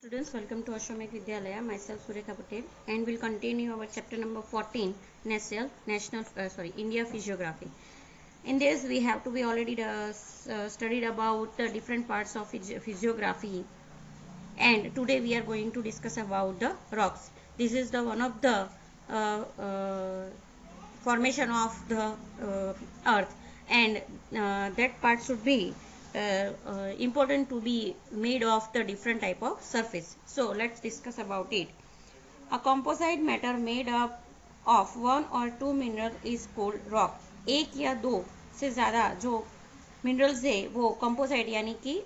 Students, welcome to Ashramik Vidyalaya. Myself Surekha Patel, and we'll continue our chapter number 14, India Physiography. In this, we have to be already studied about the different parts of physiography, and today we are going to discuss about the rocks. This is the one of the formation of the earth, and that part should be important to be made of the different type of surface. So let's discuss about it. A composite matter made up of one or two mineral is called rock. एक या दो से ज़्यादा जो minerals है वो composite यानी कि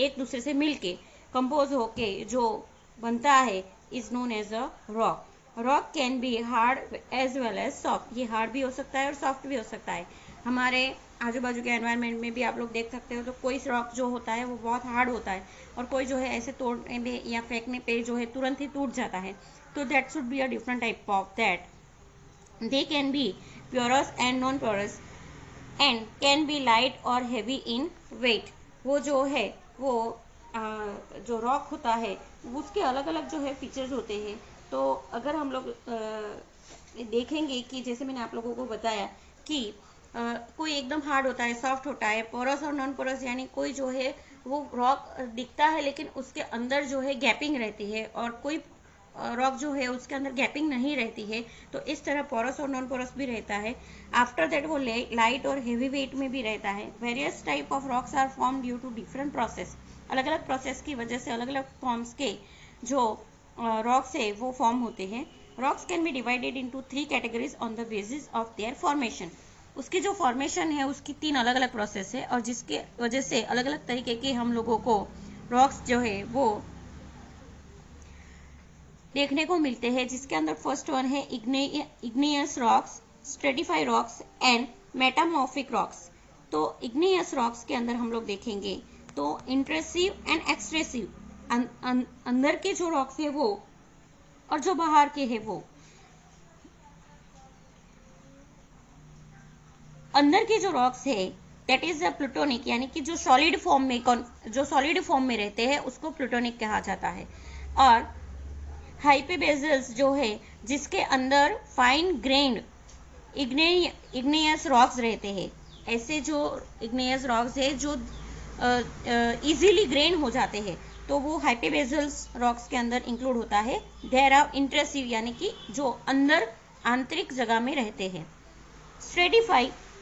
एक दूसरे से मिलके कंपोज होके जो बनता है is known as a rock. Rock can be hard as well as soft. ये हार्ड भी हो सकता है और सॉफ्ट भी हो सकता है. हमारे आजू बाजू के एनवायरनमेंट में भी आप लोग देख सकते हो तो कोई रॉक जो होता है वो बहुत हार्ड होता है और कोई जो है ऐसे तोड़ने में या फेंकने पे जो है तुरंत ही टूट जाता है. तो that should be a different type of that. They can be pures and non pures and can be light और हैवी इन वेट. वो जो है वो जो रॉक होता है उसके अलग अलग जो है फीचर्स होते हैं. तो अगर हम लोग देखेंगे कि जैसे मैंने आप लोगों को बताया कि कोई एकदम हार्ड होता है, सॉफ्ट होता है, पोरस और नॉन पोरस यानी कोई जो है वो रॉक दिखता है लेकिन उसके अंदर जो है गैपिंग रहती है और कोई रॉक जो है उसके अंदर गैपिंग नहीं रहती है. तो इस तरह पोरस और नॉन पोरस भी रहता है. आफ्टर दैट वो लाइट और हेवी वेट में भी रहता है. Various type of rocks are form due to different process. अलग अलग प्रोसेस की वजह से अलग अलग फॉर्म्स के जो रॉक्स है वो फॉर्म होते हैं. Rocks can be divided into 3 categories on the basis of their formation. उसकी जो फॉर्मेशन है उसकी 3 अलग अलग प्रोसेस है और जिसके वजह से अलग अलग तरीके के हम लोगों को रॉक्स जो है वो देखने को मिलते हैं. जिसके अंदर फर्स्ट वन है igneous rocks, stratified rocks and metamorphic rocks. तो इग्नियस रॉक्स के अंदर हम लोग देखेंगे तो इंट्रूसिव एंड एक्सट्रूसिव, अंदर के जो रॉक्स है वो और जो बाहर के है वो. अंदर के जो रॉक्स है दैट इज अ प्लूटोनिक यानी कि जो सॉलिड फॉर्म में रहते हैं उसको प्लूटोनिक कहा जाता है. और हाइपेबेजल्स जो है जिसके अंदर फाइन ग्रेन्ड इग्नियस रॉक्स रहते हैं. ऐसे जो इग्नियस रॉक्स है जो इजीली ग्रेन हो जाते हैं तो वो हाइपेबेजल्स रॉक्स के अंदर इंक्लूड होता है. देयर आर इंट्रूसिव यानी कि जो अंदर आंतरिक जगह में रहते हैं.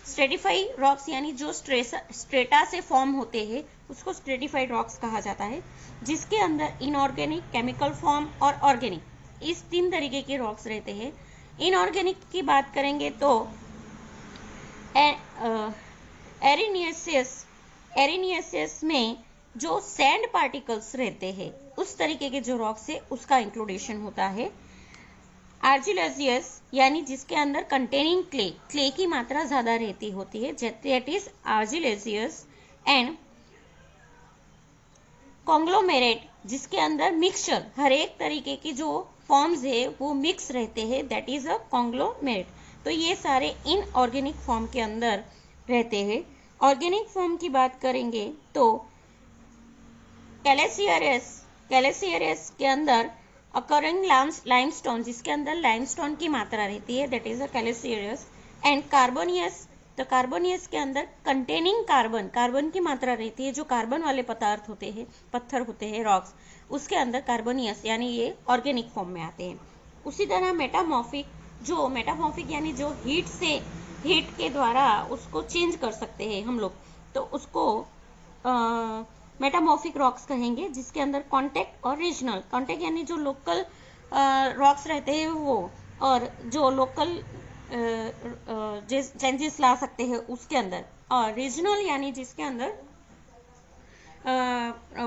स्ट्रेटिफाइड रॉक्स यानी जो स्ट्रेटा से फॉर्म होते हैं उसको स्ट्रेटिफाइड रॉक्स कहा जाता है. जिसके अंदर इनऑर्गेनिक, केमिकल फॉर्म और ऑर्गेनिक, इस 3 तरीके के रॉक्स रहते हैं. इनऑर्गेनिक की बात करेंगे तो एरेनियसियस में जो सैंड पार्टिकल्स रहते हैं उस तरीके के जो रॉक्स है उसका इंक्लूडेशन होता है. आर्जिलेजियस यानी जिसके अंदर कंटेनिंग क्ले की मात्रा ज्यादा रहती होती है, दैट इज आर्जिलेजियस. एंड कॉन्ग्लोमेरेट जिसके अंदर मिक्सचर हर एक तरीके की जो फॉर्म्स है वो मिक्स रहते हैं, दैट इज अ कॉन्ग्लोमेरेट. तो ये सारे इनऑर्गेनिक फॉर्म के अंदर रहते हैं. ऑर्गेनिक फॉर्म की बात करेंगे तो कैलेसियरस के अंदर अकरिंग लाइमस्टोन जिसके अंदर लाइमस्टोन की मात्रा रहती है, दैट इज अ कैलेसियरस. एंड कार्बोनियस, तो कार्बोनियस के अंदर कंटेनिंग कार्बन की मात्रा रहती है. जो कार्बन वाले पदार्थ होते हैं, पत्थर होते हैं, रॉक्स, उसके अंदर कार्बोनियस यानी ये ऑर्गेनिक फॉर्म में आते हैं. उसी तरह मेटामॉर्फिक यानी जो हीट के द्वारा उसको चेंज कर सकते हैं हम लोग, तो उसको मेटामॉर्फिक रॉक्स कहेंगे. जिसके अंदर कॉन्टेक्ट यानी जो लोकल रॉक्स रहते हैं वो, और जो लोकल चेंजेस ला सकते हैं उसके अंदर, और रीजनल यानी जिसके अंदर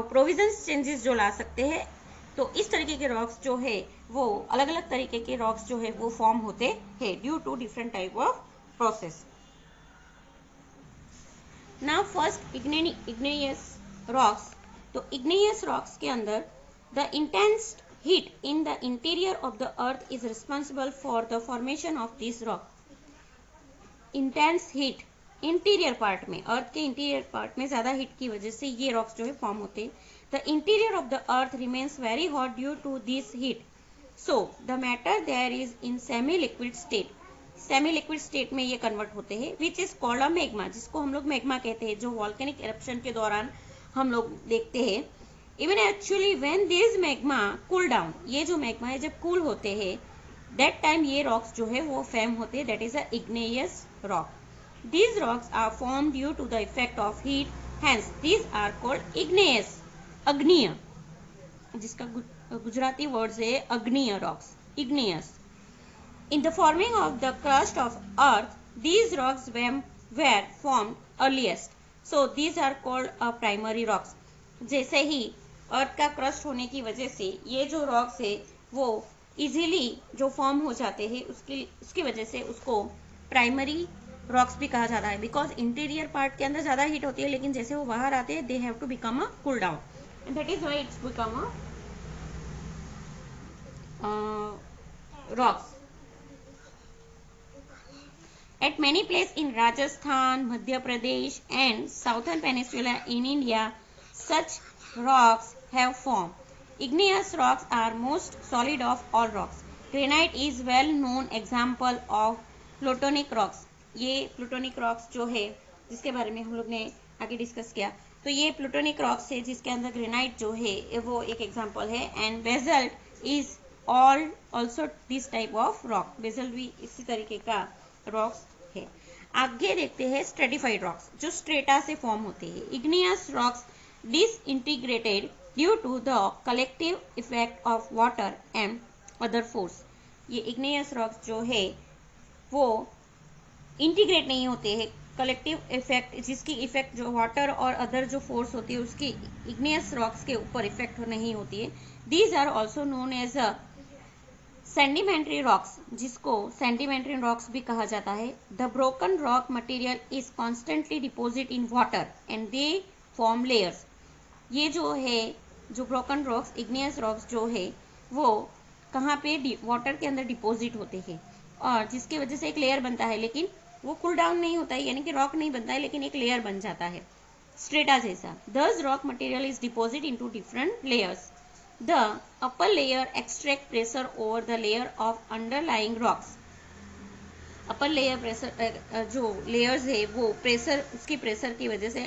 प्रोविजंस चेंजेस जो ला सकते हैं. तो इस तरीके के रॉक्स जो है वो अलग अलग तरीके के रॉक्स जो है वो फॉर्म होते हैं due to different type of process. Now first igneous rocks. तो इग्नियस रॉक्स के अंदर the intense heat in the interior of the earth is responsible for the formation of this rock. Intense heat interior part में, अर्थ के interior part में ज्यादा heat की वजह से ये रॉक्स जो है फॉर्म होते हैं. The interior of the earth remains very hot due to this heat. So the matter there is in semi liquid state. Semi liquid state में ये कन्वर्ट होते हैं, which is called a magma, जिसको हम लोग magma कहते हैं, जो वॉल्केनिक एरप्शन के दौरान हम लोग देखते हैं. Even actually when this magma cool down, ये जो मैग्मा है जब कूल होते हैं, दैट टाइम ये रॉक्स जो है वो फॉर्म होते हैं, that is a igneous rock. These rocks are form due to the effect of heat, hence these are called igneous, अग्निय, जिसका गुजराती वर्ड है अग्निय rocks, igneous. In the forming of the crust of earth, these rocks were formed earliest. So these are called primary rocks. जैसे ही अर्थ का crust होने की वजह से ये जो रॉक्स है वो इजीली जो फॉर्म हो जाते हैं, उसकी वजह से उसको प्राइमरी रॉक्स भी कहा जाता है. बिकॉज इंटीरियर पार्ट के अंदर ज़्यादा हीट होती है, लेकिन जैसे वो बाहर आते हैं they have to become a cool down, and that is why it's become a rocks. At many places in Rajasthan, Madhya Pradesh and southern peninsula in India, such rocks have formed. Igneous rocks are most solid of all rocks. Granite is well known example of plutonic rocks. ये plutonic rocks जो है जिसके बारे में हम लोग ने आगे डिस्कस किया, तो ये plutonic rocks है जिसके अंदर ग्रेनाइट जो है वो एक एग्जाम्पल है. And basalt is all also this type of rock. Basalt भी इसी तरीके का रॉक्स है. आगे देखते हैं स्ट्रेटिफाइड रॉक्स, जो स्ट्रेटा से फॉर्म होते हैं. Igneous rocks disintegrated due to the collective effect of water and other force. ये इग्नियस रॉक्स जो है वो इंटीग्रेट नहीं होते हैं. कलेक्टिव इफेक्ट, जिसकी इफेक्ट जो वाटर और अदर जो फोर्स होती है उसकी इग्नियस रॉक्स के ऊपर इफेक्ट नहीं होती है. These are also known as a sedimentary rocks, जिसको सेंडिमेंट्री रॉक्स भी कहा जाता है. The broken rock material is constantly deposit in water and they form layers. ये जो है जो ब्रोकन रॉक्स, इग्नियस रॉक्स जो है वो कहाँ पे वाटर के अंदर डिपोजिट होते हैं, और जिसकी वजह से एक लेयर बनता है, लेकिन वो कूल डाउन नहीं होता है, यानी कि रॉक नहीं बनता है, लेकिन एक लेयर बन जाता है स्ट्रेटा जैसा. दस rock material is deposit into different layers. The upper layer extract pressure over the layer of underlying rocks. Upper layer pressure जो लेयर्स है वो प्रेशर, उसकी प्रेशर की वजह से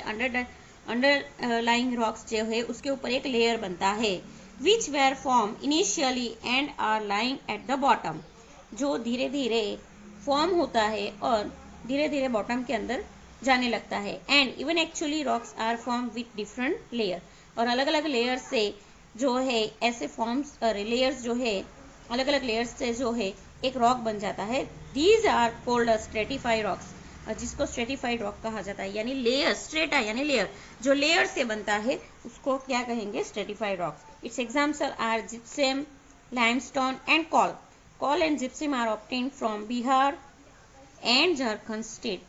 अंडरलाइंग रॉक्स जो है उसके ऊपर एक लेयर बनता है. Which were form initially and are lying at the bottom, जो धीरे धीरे फॉर्म होता है और धीरे धीरे बॉटम के अंदर जाने लगता है. And even actually rocks are form with different layer, और अलग अलग लेयर से जो है ऐसे फॉर्म्स लेयर्स जो है अलग अलग लेयर्स से जो है एक रॉक बन जाता है. These are called stratified rocks, जिसको स्ट्रेटिफाइड रॉक कहा जाता है. यानी लेयर, स्ट्रेटा यानी लेयर, जो लेयर से बनता है उसको क्या कहेंगे, stratified rocks. Its example are gypsum, limestone and coal. Coal and gypsum are obtained from Bihar and Jharkhand state.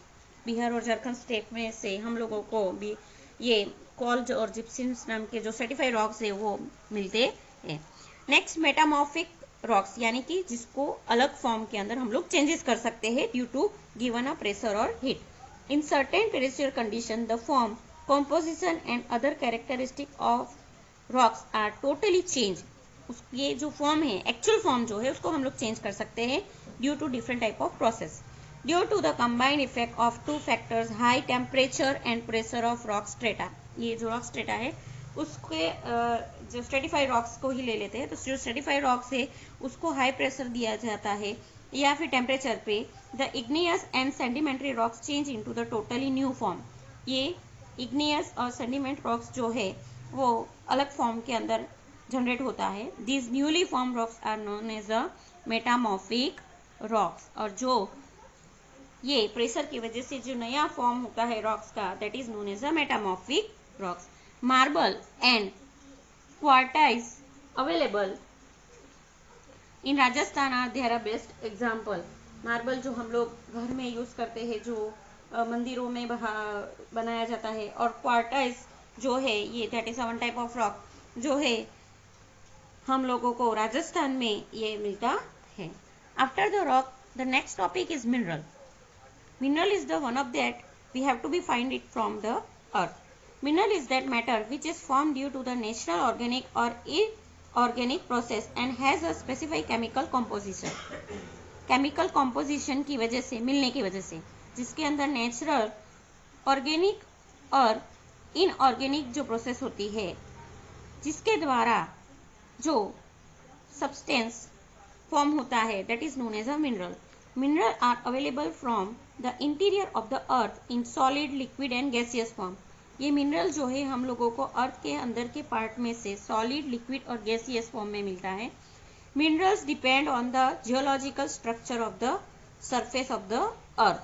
Bihar और झारखंड स्टेट में से हम लोगों को भी ये कॉल और जिप्सम्स नाम के जो सर्टिफाइड रॉक्स है वो मिलते हैं. नेक्स्ट मेटामॉर्फिक रॉक्स, यानी कि जिसको अलग फॉर्म के अंदर हम लोग चेंजेस कर सकते हैं due to given a pressure और heat. In certain pressure condition the form, composition and other characteristic of rocks are totally change. ये जो फॉर्म है, एक्चुअल फॉर्म जो है उसको हम लोग चेंज कर सकते हैं due to different type of process. Due to the combined effect of two factors, high temperature and pressure of rock strata. ये जो रॉक स्ट्रेटा है उसके जो स्ट्रेटिफाइड रॉक्स को ही ले लेते हैं, तो जो स्ट्रेटिफाइड रॉक्स है उसको हाई प्रेशर दिया जाता है या फिर टेम्परेचर पे. The igneous and sedimentary rocks change into the totally new form. ये इग्नियस और सेडिमेंट रॉक्स जो है वो अलग फॉर्म के अंदर जनरेट होता है. These newly form rocks are known as a metamorphic rocks. और जो ये प्रेशर की वजह से जो नया फॉर्म होता है रॉक्स का, that is known as a metamorphic rocks. Marble and quartzite available in Rajasthan are there are best example. Marble जो हम लोग घर में यूज करते हैं, जो मंदिरों में बनाया जाता है, और क्वार्टाइज जो है ये that is one type of rock जो है हम लोगों को राजस्थान में ये मिलता है. After the rock the next topic is mineral. Mineral is the one of that we have to be find it from the earth. Mineral is that matter which is formed due to the natural organic or inorganic process and has a specific chemical composition. Chemical composition की वजह से, मिलने की वजह से, जिसके अंदर natural, organic और इनऑर्गेनिक जो प्रोसेस होती है, जिसके द्वारा जो सब्सटेंस फॉर्म होता है, that is known as a mineral. Mineral are available from the interior of the earth in solid, liquid and gaseous form. ये मिनरल जो है हम लोगों को अर्थ के अंदर के पार्ट में से सॉलिड, लिक्विड और गैसियस फॉर्म में मिलता है. Minerals depend on the geological structure of the surface of the earth.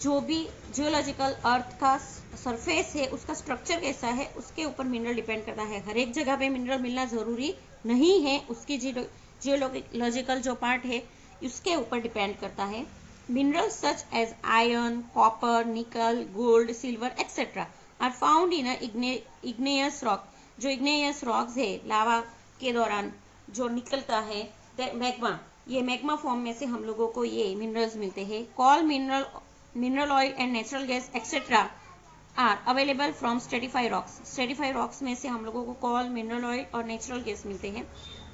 जो भी जियोलॉजिकल अर्थ का सरफेस है, उसका स्ट्रक्चर कैसा है, उसके ऊपर मिनरल डिपेंड करता है. हर एक जगह पे मिनरल मिलना जरूरी नहीं है, उसकी जियोलॉजिकल जो पार्ट है उसके ऊपर डिपेंड करता है. Minerals such as iron, copper, nickel, gold, silver etcetera are found in igneous rock. जो इग्नेयस रॉक्स है, लावा के दौरान जो निकलता है, मैग्मा, ये मैग्मा फॉर्म में से हम लोगों को ये मिनरल्स मिलते हैं. Coal mineral oil and natural gas etcetera are available from stratified rocks. Stratified rocks में से हम लोगों को कॉल, मिनरल ऑयल और नेचुरल गैस मिलते हैं.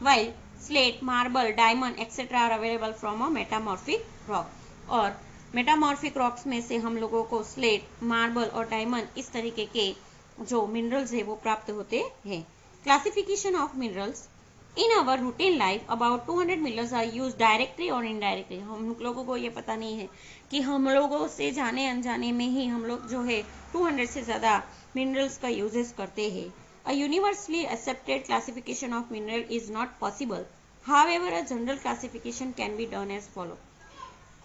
While slate, marble, diamond etcetera are available from a metamorphic rock. और मेटामॉर्फिक रॉक्स में से हम लोगों को स्लेट, मार्बल और डायमंड इस तरीके के जो मिनरल्स है वो प्राप्त होते हैं. Classification of minerals. In our routine life, about 200 minerals are used directly or indirectly. हम लोगों को ये पता नहीं है कि हम लोगों से जाने अनजाने में ही हम लोग जो है 200 से ज़्यादा मिनरल्स का यूजेस करते हैं. A universally accepted classification of mineral is not possible. However, a general classification can be done as follow.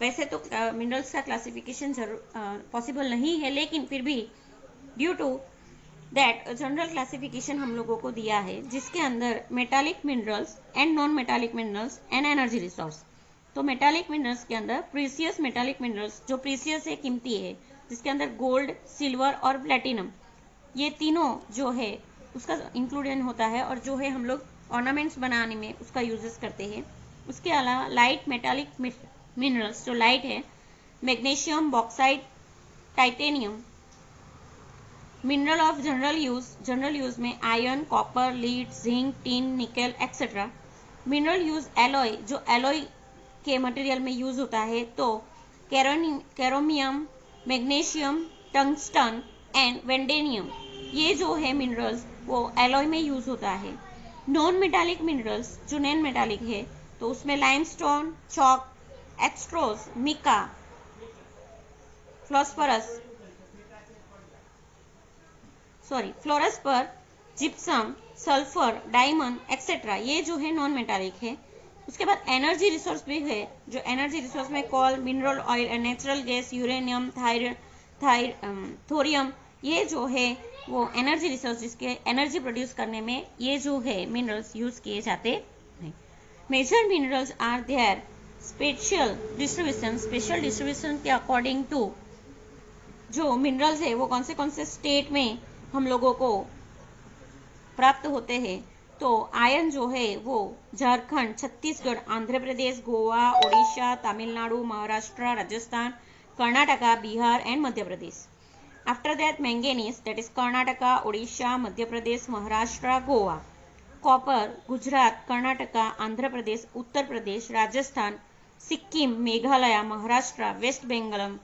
वैसे तो मिनरल्स का क्लासिफिकेशन पॉसिबल नहीं है, लेकिन फिर भी due to that general classification हम लोगों को दिया है, जिसके अंदर metallic minerals and non metallic minerals and energy resource. तो मेटालिक मिनरल्स के अंदर प्रीसियस मेटालिक मिनरल्स, जो प्रीसियस है, कीमती है, जिसके अंदर गोल्ड, सिल्वर और प्लेटिनम, ये तीनों जो है उसका इंक्लूडेड होता है, और जो है हम लोग ऑर्नामेंट्स बनाने में उसका यूजेस करते हैं. उसके अलावा लाइट मेटालिक मिनरल्स जो लाइट है, magnesium, bauxite, titanium. Mineral of general use में iron, copper, lead, zinc, tin, nickel etcetera. Mineral use alloy, जो एलॉय के मटेरियल में यूज होता है, तो chromium, magnesium, tungsten and vanadium, ये जो है मिनरल्स वो एलॉय में यूज होता है. नॉन मेटालिक मिनरल्स जो नॉन मेटालिक है, तो उसमें लाइमस्टोन, चॉक, एक्सट्रोस, mica, fluorspar, gypsum, sulphur, diamond etcetera, ये जो है नॉन मेटालिक है. उसके बाद एनर्जी रिसोर्स भी है, जो एनर्जी रिसोर्स में call, mineral oil and natural gas, uranium, thorium, ये जो है वो एनर्जी रिसोर्स, जिसके एनर्जी प्रोड्यूस करने में ये जो है मिनरल्स यूज किए जाते हैं. Major minerals are their special distribution के अकॉर्डिंग टू जो मिनरल्स है वो कौन से स्टेट में हम लोगों को प्राप्त होते हैं. तो आयरन जो है वो Jharkhand, Chhattisgarh, Andhra Pradesh, Goa, Odisha, Tamil Nadu, Maharashtra, Rajasthan, Karnataka, Bihar and Madhya Pradesh. After that manganese, that is Karnataka, Odisha, Madhya Pradesh, Maharashtra, Goa. Copper Gujarat, Karnataka, Andhra Pradesh, Uttar Pradesh, Rajasthan, Sikkim, Meghalaya, Maharashtra, West Bengal,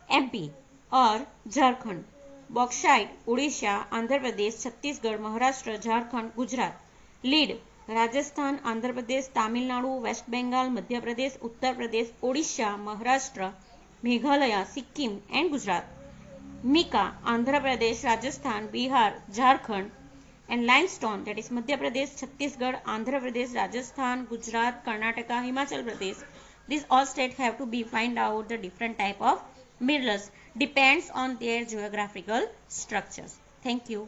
MP और Jharkhand. Bauxite Orissa, Andhra Pradesh, Chhattisgarh, Maharashtra, Jharkhand, Gujarat. Lead Rajasthan, Andhra Pradesh, Tamil Nadu, West Bengal, Madhya Pradesh, Uttar Pradesh, Odisha, Maharashtra, Meghalaya, Sikkim and Gujarat. Mika Andhra Pradesh, Rajasthan, Bihar, Jharkhand. And limestone that is Madhya Pradesh, Chhattisgarh, Andhra Pradesh, Rajasthan, Gujarat, Karnataka, Himachal Pradesh. These all states have to be find out the different type of minerals depends on their geographical structures. Thank you.